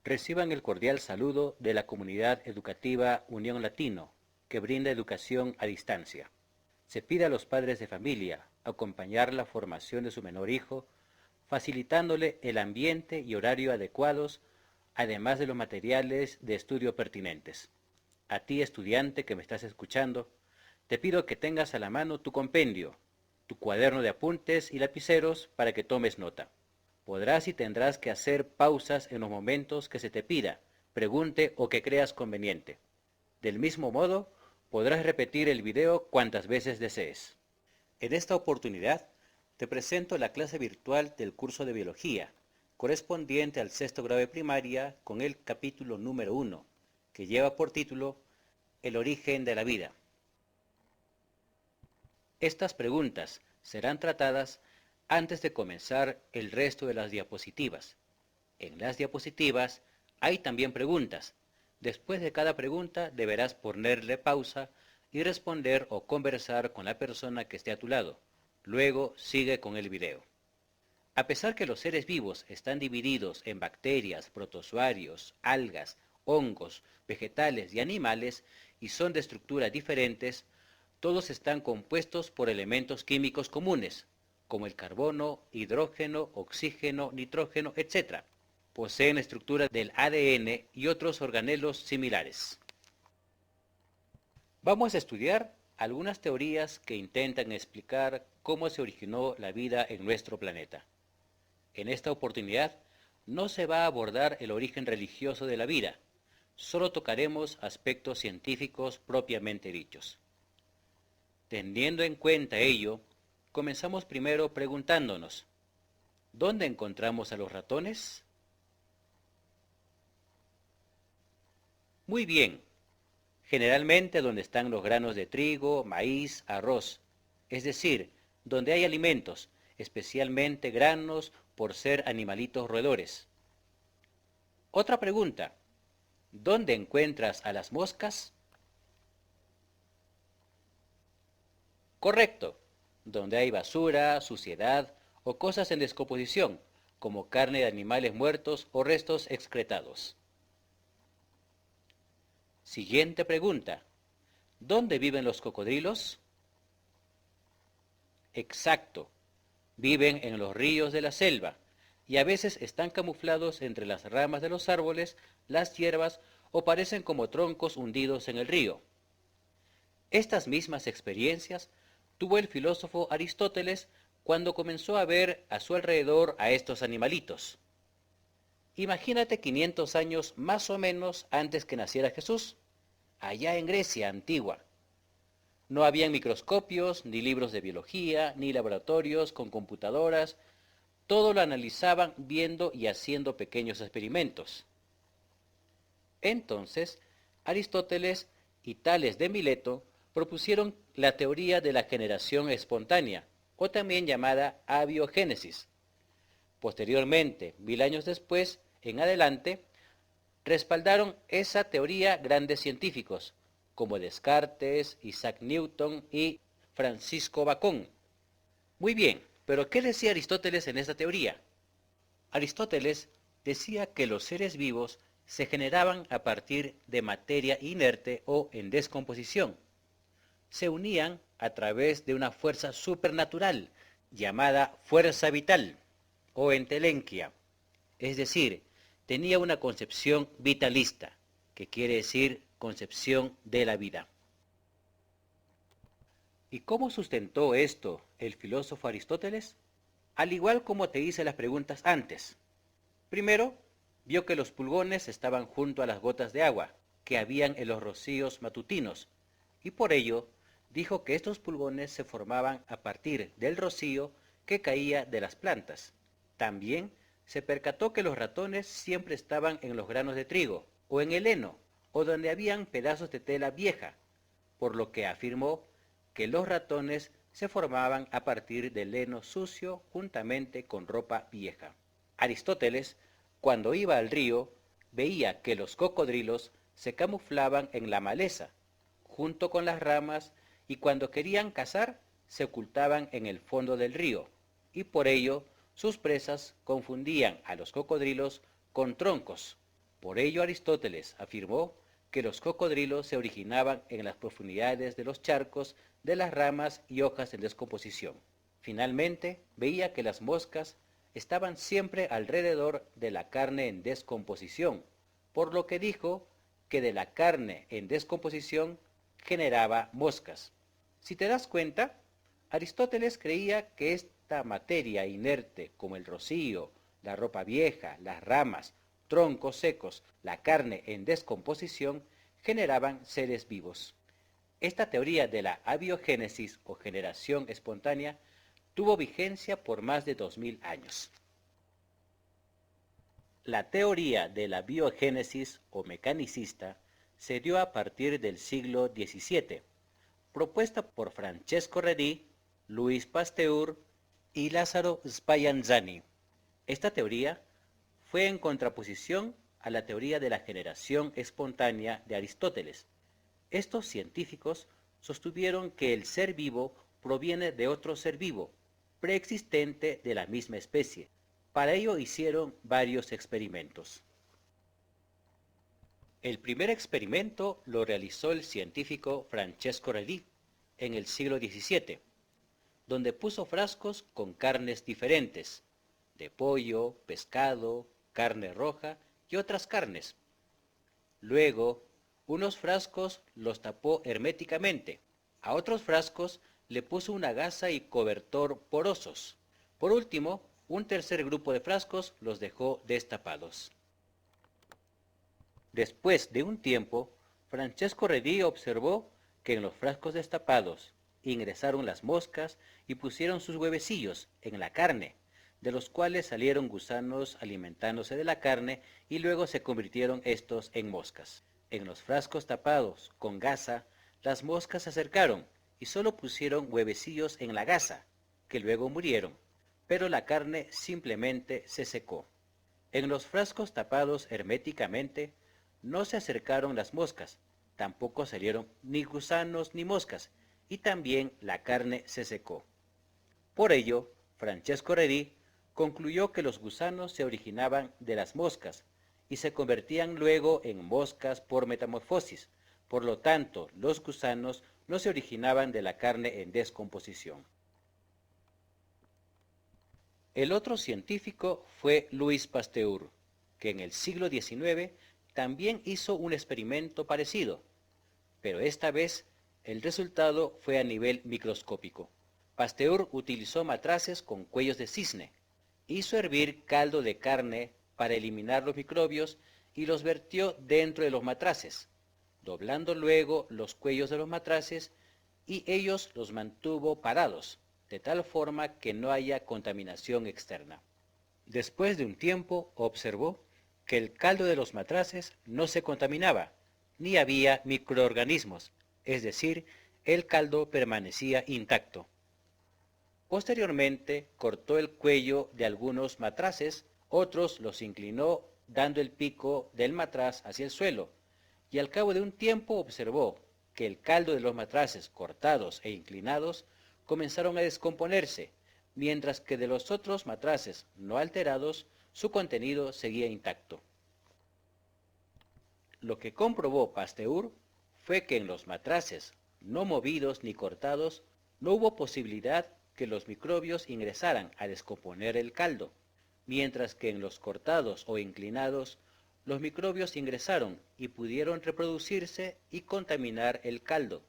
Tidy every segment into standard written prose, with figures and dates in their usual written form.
Reciban el cordial saludo de la comunidad educativa Unión Latino, que brinda educación a distancia. Se pide a los padres de familia acompañar la formación de su menor hijo, facilitándole el ambiente y horario adecuados, además de los materiales de estudio pertinentes. A ti, estudiante que me estás escuchando, te pido que tengas a la mano tu compendio, tu cuaderno de apuntes y lapiceros para que tomes nota. Podrás y tendrás que hacer pausas en los momentos que se te pida, pregunte o que creas conveniente. Del mismo modo, podrás repetir el video cuantas veces desees. En esta oportunidad, te presento la clase virtual del curso de Biología, correspondiente al sexto grado de primaria con el capítulo número 1, que lleva por título El origen de la vida. Estas preguntas serán tratadas antes de comenzar el resto de las diapositivas. En las diapositivas hay también preguntas. Después de cada pregunta deberás ponerle pausa y responder o conversar con la persona que esté a tu lado. Luego sigue con el video. A pesar que los seres vivos están divididos en bacterias, protozoarios, algas, hongos, vegetales y animales y son de estructuras diferentes, todos están compuestos por elementos químicos comunes, como el carbono, hidrógeno, oxígeno, nitrógeno, etc. Poseen estructuras del ADN y otros organelos similares. Vamos a estudiar algunas teorías que intentan explicar cómo se originó la vida en nuestro planeta. En esta oportunidad no se va a abordar el origen religioso de la vida, solo tocaremos aspectos científicos propiamente dichos. Teniendo en cuenta ello, comenzamos primero preguntándonos, ¿dónde encontramos a los ratones? Muy bien, generalmente donde están los granos de trigo, maíz, arroz, es decir, donde hay alimentos, especialmente granos por ser animalitos roedores. Otra pregunta, ¿dónde encuentras a las moscas? Correcto, donde hay basura, suciedad o cosas en descomposición, como carne de animales muertos o restos excretados. Siguiente pregunta, ¿dónde viven los cocodrilos? Exacto, viven en los ríos de la selva y a veces están camuflados entre las ramas de los árboles, las hierbas o parecen como troncos hundidos en el río. Estas mismas experiencias tuvo el filósofo Aristóteles cuando comenzó a ver a su alrededor a estos animalitos. Imagínate 500 años más o menos antes que naciera Jesús, allá en Grecia antigua. No habían microscopios, ni libros de biología, ni laboratorios con computadoras. Todo lo analizaban viendo y haciendo pequeños experimentos. Entonces, Aristóteles y Tales de Mileto propusieron la teoría de la generación espontánea, o también llamada abiogénesis. Posteriormente, 1000 años después, en adelante, respaldaron esa teoría grandes científicos, como Descartes, Isaac Newton y Francisco Bacón. Muy bien, pero ¿qué decía Aristóteles en esta teoría? Aristóteles decía que los seres vivos se generaban a partir de materia inerte o en descomposición. Se unían a través de una fuerza supernatural llamada fuerza vital o entelenquia, es decir, tenía una concepción vitalista, que quiere decir concepción de la vida. ¿Y cómo sustentó esto el filósofo Aristóteles? Al igual como te hice las preguntas antes. Primero, vio que los pulgones estaban junto a las gotas de agua que habían en los rocíos matutinos, y por ello dijo que estos pulgones se formaban a partir del rocío que caía de las plantas. También se percató que los ratones siempre estaban en los granos de trigo, o en el heno, o donde habían pedazos de tela vieja, por lo que afirmó que los ratones se formaban a partir del heno sucio juntamente con ropa vieja. Aristóteles, cuando iba al río, veía que los cocodrilos se camuflaban en la maleza, junto con las ramas, y cuando querían cazar, se ocultaban en el fondo del río, y por ello sus presas confundían a los cocodrilos con troncos, Por ello Aristóteles afirmó que los cocodrilos se originaban en las profundidades de los charcos de las ramas y hojas en descomposición. Finalmente, veía que las moscas estaban siempre alrededor de la carne en descomposición, por lo que dijo que de la carne en descomposición generaba moscas. Si te das cuenta, Aristóteles creía que esta materia inerte, como el rocío, la ropa vieja, las ramas, troncos secos, la carne en descomposición, generaban seres vivos. Esta teoría de la abiogénesis o generación espontánea tuvo vigencia por más de 2000 años. La teoría de la biogénesis o mecanicista se dio a partir del siglo XVII, propuesta por Francesco Redi, Louis Pasteur y Lázaro Spallanzani. Esta teoría fue en contraposición a la teoría de la generación espontánea de Aristóteles. Estos científicos sostuvieron que el ser vivo proviene de otro ser vivo, preexistente de la misma especie. Para ello hicieron varios experimentos. El primer experimento lo realizó el científico Francesco Redi en el siglo XVII, donde puso frascos con carnes diferentes, de pollo, pescado, carne roja y otras carnes. Luego, unos frascos los tapó herméticamente, a otros frascos le puso una gasa y cobertor porosos. Por último, un tercer grupo de frascos los dejó destapados. Después de un tiempo, Francesco Redi observó que en los frascos destapados ingresaron las moscas y pusieron sus huevecillos en la carne, de los cuales salieron gusanos alimentándose de la carne y luego se convirtieron estos en moscas. En los frascos tapados con gasa, las moscas se acercaron y solo pusieron huevecillos en la gasa, que luego murieron, pero la carne simplemente se secó. En los frascos tapados herméticamente, no se acercaron las moscas, tampoco salieron ni gusanos ni moscas, y también la carne se secó. Por ello, Francesco Redi concluyó que los gusanos se originaban de las moscas y se convertían luego en moscas por metamorfosis. Por lo tanto, los gusanos no se originaban de la carne en descomposición. El otro científico fue Louis Pasteur, que en el siglo XIX también hizo un experimento parecido, pero esta vez el resultado fue a nivel microscópico. Pasteur utilizó matraces con cuellos de cisne, hizo hervir caldo de carne para eliminar los microbios y los vertió dentro de los matraces, doblando luego los cuellos de los matraces y ellos los mantuvo parados, de tal forma que no haya contaminación externa. Después de un tiempo observó que el caldo de los matraces no se contaminaba, ni había microorganismos, es decir, el caldo permanecía intacto. Posteriormente cortó el cuello de algunos matraces, otros los inclinó dando el pico del matraz hacia el suelo, y al cabo de un tiempo observó que el caldo de los matraces cortados e inclinados comenzaron a descomponerse, mientras que de los otros matraces no alterados su contenido seguía intacto. Lo que comprobó Pasteur fue que en los matraces no movidos ni cortados no hubo posibilidad que los microbios ingresaran a descomponer el caldo, mientras que en los cortados o inclinados los microbios ingresaron y pudieron reproducirse y contaminar el caldo,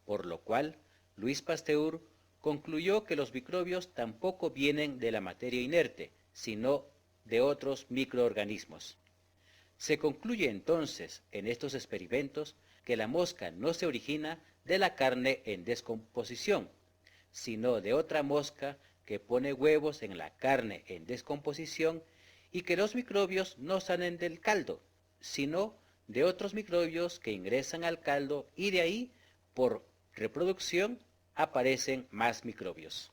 por lo cual Louis Pasteur concluyó que los microbios tampoco vienen de la materia inerte, sino de otros microorganismos. Se concluye entonces en estos experimentos que la mosca no se origina de la carne en descomposición, sino de otra mosca que pone huevos en la carne en descomposición y que los microbios no salen del caldo, sino de otros microbios que ingresan al caldo y de ahí, por reproducción, aparecen más microbios.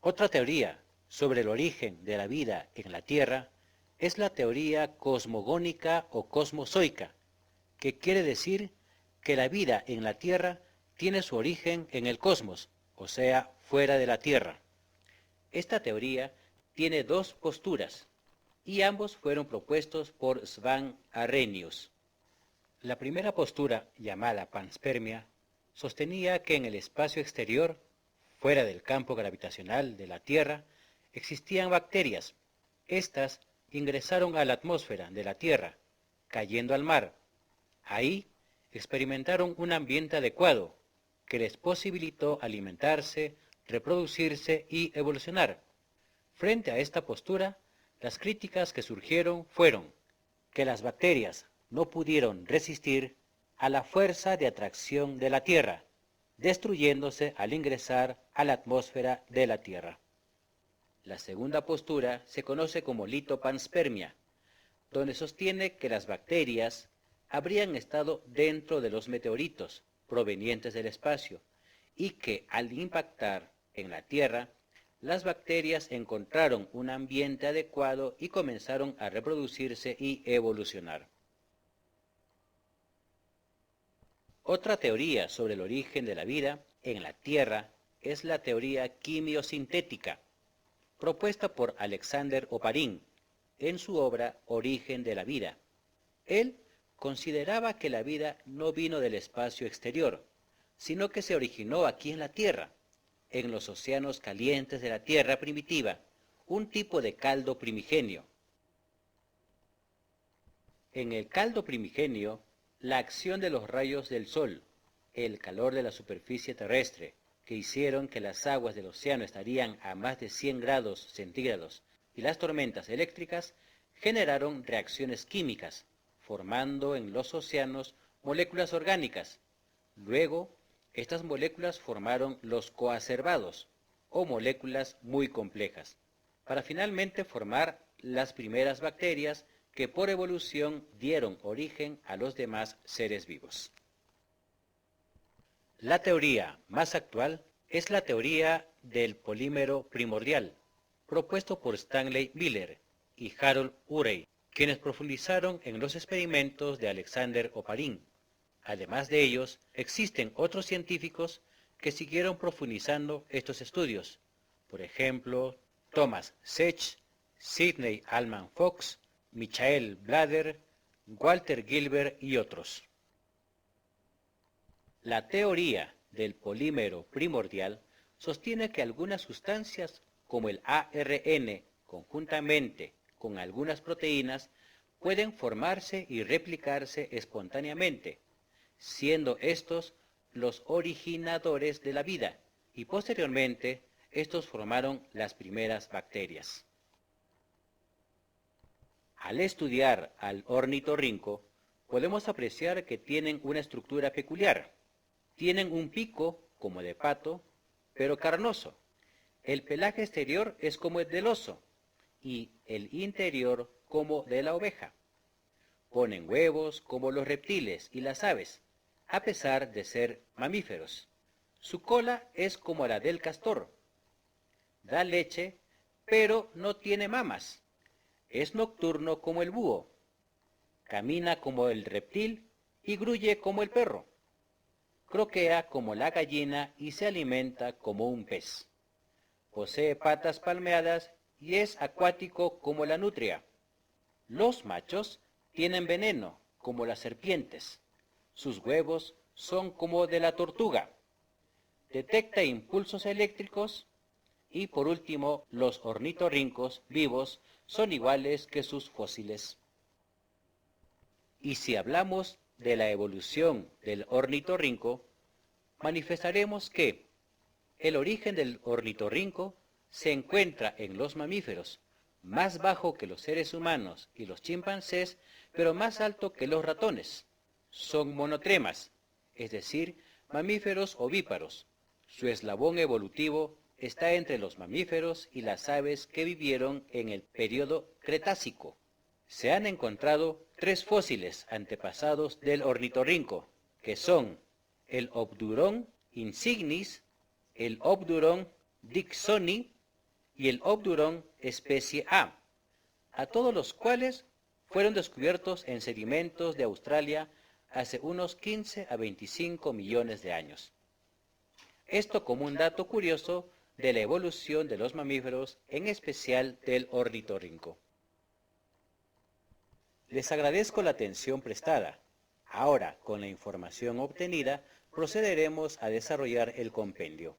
Otra teoría sobre el origen de la vida en la Tierra es la teoría cosmogónica o cosmozoica, que quiere decir que la vida en la Tierra tiene su origen en el cosmos, o sea, fuera de la Tierra. Esta teoría tiene dos posturas. y ambos fueron propuestos por Svan Arrhenius. La primera postura, llamada panspermia, sostenía que en el espacio exterior, fuera del campo gravitacional de la Tierra, existían bacterias. Estas ingresaron a la atmósfera de la Tierra, cayendo al mar. Ahí experimentaron un ambiente adecuado que les posibilitó alimentarse, reproducirse y evolucionar. Frente a esta postura, las críticas que surgieron fueron que las bacterias no pudieron resistir a la fuerza de atracción de la Tierra, destruyéndose al ingresar a la atmósfera de la Tierra. La segunda postura se conoce como litopanspermia, donde sostiene que las bacterias habrían estado dentro de los meteoritos provenientes del espacio y que al impactar en la Tierra, las bacterias encontraron un ambiente adecuado y comenzaron a reproducirse y evolucionar. Otra teoría sobre el origen de la vida en la Tierra es la teoría quimiosintética, propuesta por Alexander Oparin en su obra Origen de la vida. Él consideraba que la vida no vino del espacio exterior, sino que se originó aquí en la Tierra, en los océanos calientes de la Tierra primitiva, un tipo de caldo primigenio. En el caldo primigenio, la acción de los rayos del sol, el calor de la superficie terrestre, que hicieron que las aguas del océano estarían a más de 100 grados centígrados, y las tormentas eléctricas, generaron reacciones químicas, formando en los océanos moléculas orgánicas. Luego, estas moléculas formaron los coacervados, o moléculas muy complejas, para finalmente formar las primeras bacterias que por evolución dieron origen a los demás seres vivos. La teoría más actual es la teoría del polímero primordial, propuesto por Stanley Miller y Harold Urey, quienes profundizaron en los experimentos de Alexander Oparin. Además de ellos, existen otros científicos que siguieron profundizando estos estudios, por ejemplo, Thomas Sech, Sidney Allman Fox, Michael Blader, Walter Gilbert y otros. La teoría del polímero primordial sostiene que algunas sustancias, como el ARN, conjuntamente con algunas proteínas, pueden formarse y replicarse espontáneamente, siendo estos los originadores de la vida, y posteriormente estos formaron las primeras bacterias. Al estudiar al ornitorrinco, podemos apreciar que tienen una estructura peculiar. Tienen un pico como de pato, pero carnoso. El pelaje exterior es como el del oso y el interior como de la oveja. Ponen huevos como los reptiles y las aves, a pesar de ser mamíferos. Su cola es como la del castor. Da leche, pero no tiene mamas. Es nocturno como el búho. Camina como el reptil y gruye como el perro. Croquea como la gallina y se alimenta como un pez. Posee patas palmeadas y es acuático como la nutria. Los machos tienen veneno como las serpientes. Sus huevos son como de la tortuga. Detecta impulsos eléctricos y por último los ornitorrincos vivos son iguales que sus fósiles. Y si hablamos de la evolución del ornitorrinco, manifestaremos que el origen del ornitorrinco se encuentra en los mamíferos, más bajo que los seres humanos y los chimpancés, pero más alto que los ratones. Son monotremas, es decir, mamíferos ovíparos. Su eslabón evolutivo está entre los mamíferos y las aves que vivieron en el período Cretácico. Se han encontrado 3 fósiles antepasados del ornitorrinco, que son el Obduron insignis, el Obduron dicksoni y el Obduron especie a todos los cuales fueron descubiertos en sedimentos de Australia hace unos 15 a 25 millones de años. Esto como un dato curioso de la evolución de los mamíferos, en especial del ornitorrinco. Les agradezco la atención prestada. Ahora, con la información obtenida, procederemos a desarrollar el compendio.